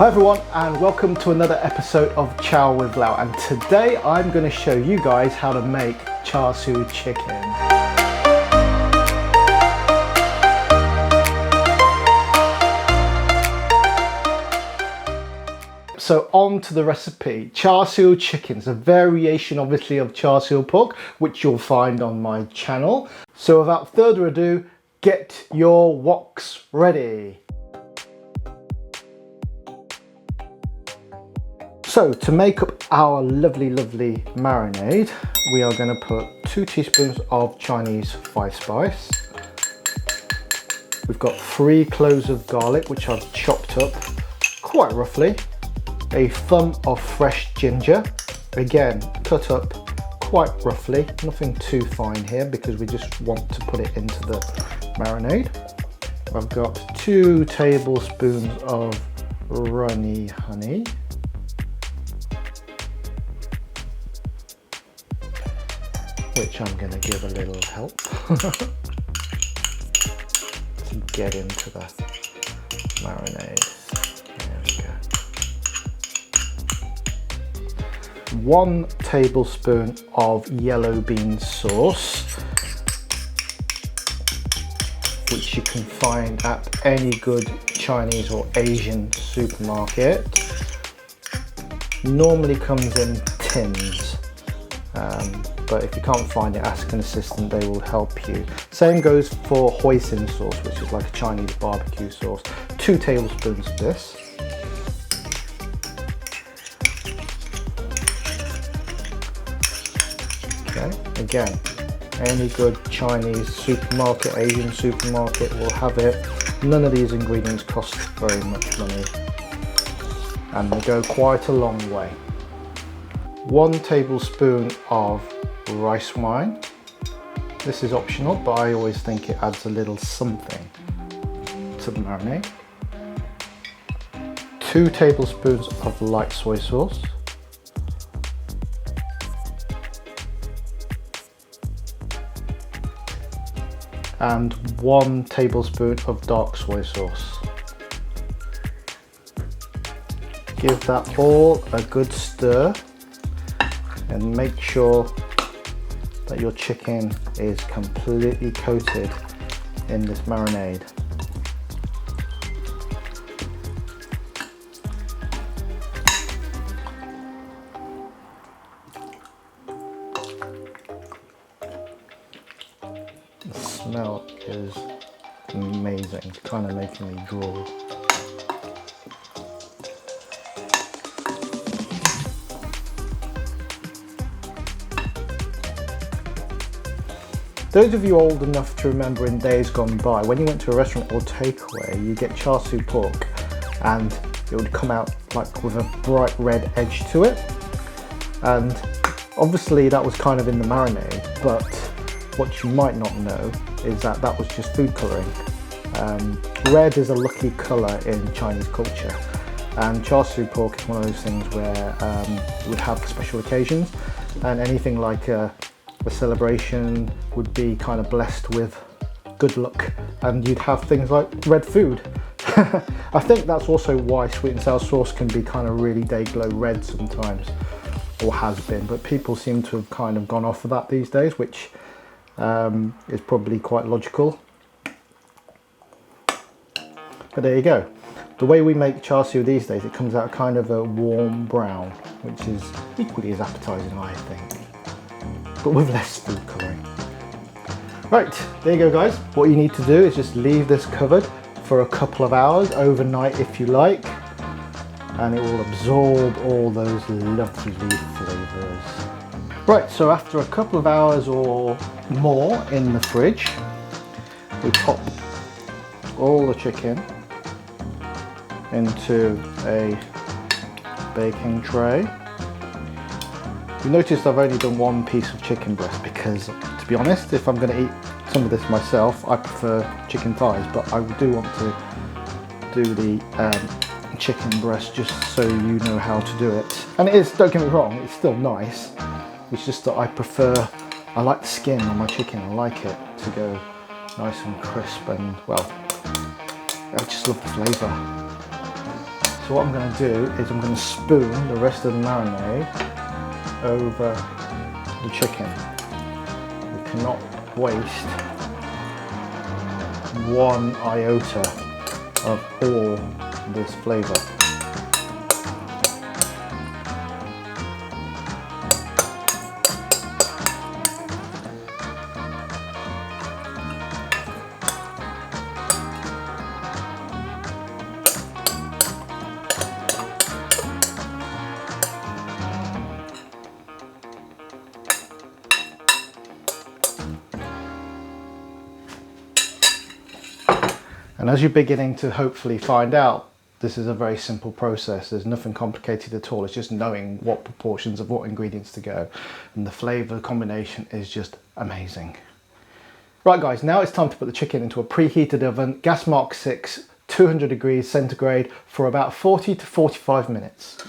Hi everyone, and welcome to another episode of Chow with Lau, and today I'm going to show you guys how to make char siu chicken. So on to the recipe. Char siu chicken is a variation obviously of char siu pork, which you'll find on my channel. So without further ado, get your woks ready. So to make up our lovely marinade, we are going to put 2 teaspoons of Chinese 5-spice. We've got 3 cloves of garlic, which I've chopped up quite roughly. A thumb of fresh ginger, again cut up quite roughly, nothing too fine here because we just want to put it into the marinade. I've got 2 tablespoons of runny honey. Which I'm going to give a little help to get into the marinade. There we go. 1 tablespoon of yellow bean sauce, which you can find at any good Chinese or Asian supermarket. Normally comes in tins. But if you can't find it, ask an assistant, they will help you. Same goes for hoisin sauce, which is like a Chinese barbecue sauce. 2 tablespoons of this. Okay, again, any good Chinese supermarket, Asian supermarket will have it. None of these ingredients cost very much money, and they go quite a long way. 1 tablespoon of rice wine. This is optional, but I always think it adds a little something to the marinade. 2 tablespoons of light soy sauce. And 1 tablespoon of dark soy sauce. Give that all a good stir and make sure that your chicken is completely coated in this marinade. The smell is amazing, it's kind of making me drool. Those of you old enough to remember in days gone by, when you went to a restaurant or takeaway, you get char siu pork and it would come out like with a bright red edge to it. And obviously that was kind of in the marinade, but what you might not know is that that was just food colouring. Red is a lucky colour in Chinese culture, and char siu pork is one of those things where you would have special occasions, and anything like a celebration would be kind of blessed with good luck, and you'd have things like red food. I think that's also why sweet and sour sauce can be kind of really day glow red sometimes, or has been, but people seem to have kind of gone off of that these days, which is probably quite logical. But there you go. The way we make char siu these days, it comes out kind of a warm brown, which is equally as appetizing, I think, but with less food colouring. Right, there you go guys. What you need to do is just leave this covered for a couple of hours, overnight if you like, and it will absorb all those lovely flavours. Right, so after a couple of hours or more in the fridge, we pop all the chicken into a baking tray. You notice I've only done 1 piece of chicken breast because, to be honest, if I'm going to eat some of this myself, I prefer chicken thighs, but I do want to do the chicken breast just so you know how to do it. And it is, don't get me wrong, it's still nice. It's just that I like the skin on my chicken. I like it to go nice and crisp, and well, I just love the flavour. So what I'm going to do is I'm going to spoon the rest of the marinade over the chicken. We cannot waste one iota of all this flavour. And as you're beginning to hopefully find out, this is a very simple process. There's nothing complicated at all. It's just knowing what proportions of what ingredients to go. And the flavour combination is just amazing. Right guys, now it's time to put the chicken into a preheated oven, gas mark 6, 200 degrees centigrade for about 40 to 45 minutes.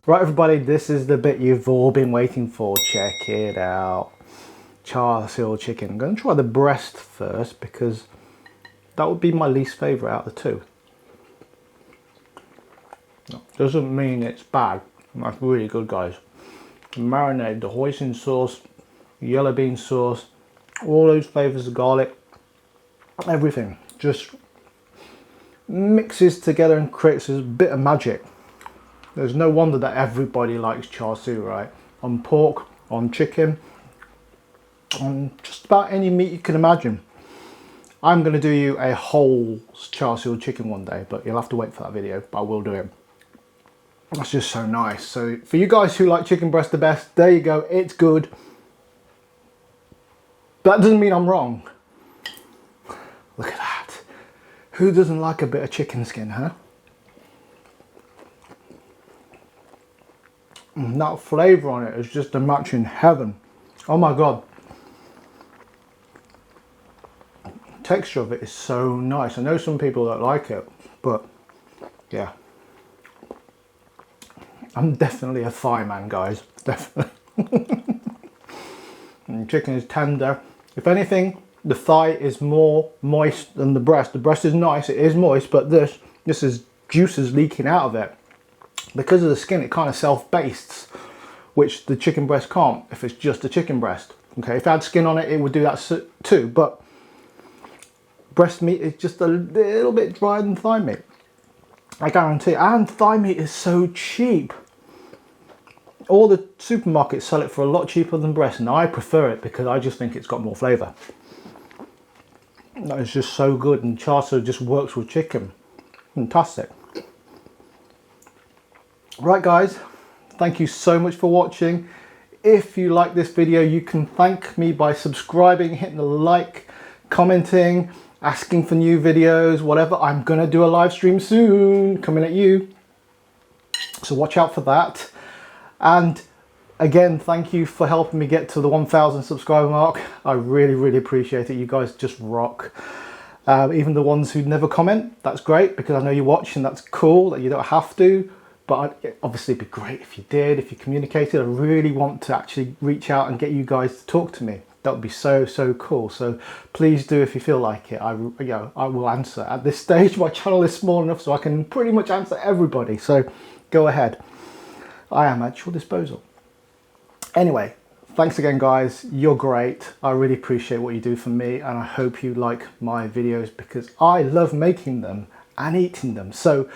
Right everybody, this is the bit you've all been waiting for. Check it out. Char Siu chicken. I'm going to try the breast first because that would be my least favourite out of the two. Doesn't mean it's bad. That's really good guys. The marinade, the hoisin sauce, yellow bean sauce, all those flavours of garlic, everything just mixes together and creates a bit of magic. There's no wonder that everybody likes char siu, right? On pork, on chicken, on just about any meat you can imagine. I'm going to do you a whole char siu chicken one day, but you'll have to wait for that video, but I will do it. That's just so nice. So for you guys who like chicken breast the best, there you go, it's good. That doesn't mean I'm wrong. Look at that. Who doesn't like a bit of chicken skin, huh? And that flavour on it is just a match in heaven. Oh my god. Texture of it is so nice. I know some people don't like it, but yeah. I'm definitely a thigh man, guys. Definitely. And chicken is tender. If anything, the thigh is more moist than the breast. The breast is nice, it is moist, but this is juices leaking out of it. Because of the skin, it kind of self-bastes, which the chicken breast can't if it's just a chicken breast. Okay, if it had skin on it, it would do that too, but breast meat is just a little bit drier than thigh meat. I guarantee. And thigh meat is so cheap. All the supermarkets sell it for a lot cheaper than breast, and I prefer it because I just think it's got more flavour. That is just so good, and char siu just works with chicken. Fantastic. Right guys, thank you so much for watching. If you like this video, you can thank me by subscribing, hitting the like, commenting, asking for new videos, whatever. I'm gonna do a live stream soon coming at you, so watch out for that. And again, thank you for helping me get to the 1,000 subscriber mark. I really appreciate it. You guys just rock. Even the ones who never comment, that's great because I know you watch and that's cool that you don't have to. But obviously it'd be great if you did, if you communicated. I really want to actually reach out and get you guys to talk to me. That would be so cool. So please do if you feel like it. I will answer. At this stage, my channel is small enough so I can pretty much answer everybody. So go ahead. I am at your disposal. Anyway, thanks again guys. You're great. I really appreciate what you do for me, and I hope you like my videos because I love making them and eating them. So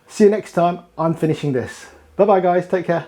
see you next time. I'm finishing this. Bye bye guys, take care.